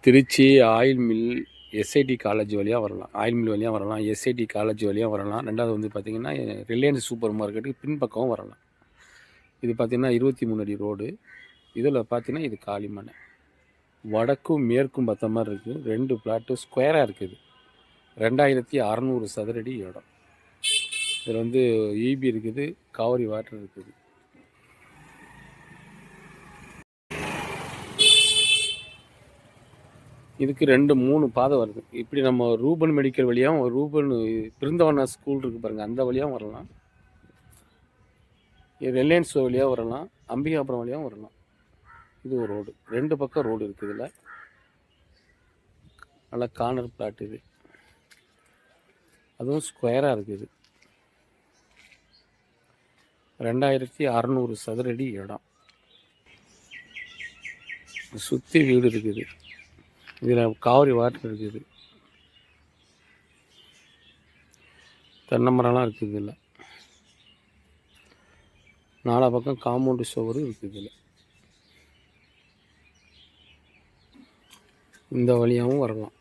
Trichy oil mill SIT college வழியாக வரலாம். Oil mill வழியாக வரலாம், எஸ்ஐடி காலேஜ் வழியாக வரலாம். ரெண்டாவது வந்து பார்த்திங்கன்னா ரிலையன்ஸ் சூப்பர் மார்க்கெட்டுக்கு பின்பக்கம் வரலாம். இது பார்த்திங்கன்னா 23 அடி ரோடு. இதில் பார்த்திங்கன்னா இது காலிமனை. வடக்கும் மேற்கும் பார்த்த மாதிரி இருக்குது. 2 பிளாட்டு ஸ்கொயராக இருக்குது. 2600 சதுரடி இடம். இதில் வந்து ஈபி இருக்குது, காவிரி வாட்டர் இருக்குது. இதுக்கு 2-3 பாதை வருது. இப்படி நம்ம ரூபன் மெடிக்கல் வழியாகவும், ரூபன் பிருந்தவன ஸ்கூல் இருக்குது பாருங்கள், அந்த வழியாகவும் வரலாம். ரிலையன்ஸ் வழியாக வரலாம், அம்பிகாபுரம் வழியாகவும் வரலாம். இது ஒரு ரோடு. 2 பக்கம் ரோடு இருக்குது. இதில் நல்லா கார்னர் பிளாட் இது. அதுவும் ஸ்கொயராக இருக்குது. 2600 சதுரடி இடம். சுற்றி வீடு இருக்குது. இதில் காவிரி வாட்டர் இருக்குது. தென்னை மரம்லாம் இருக்குது. இதில் 4 பக்கம் காம்பவுண்டு சுவரும் இருக்குது. இதில் இந்த வழியாகவும் வரலாம்.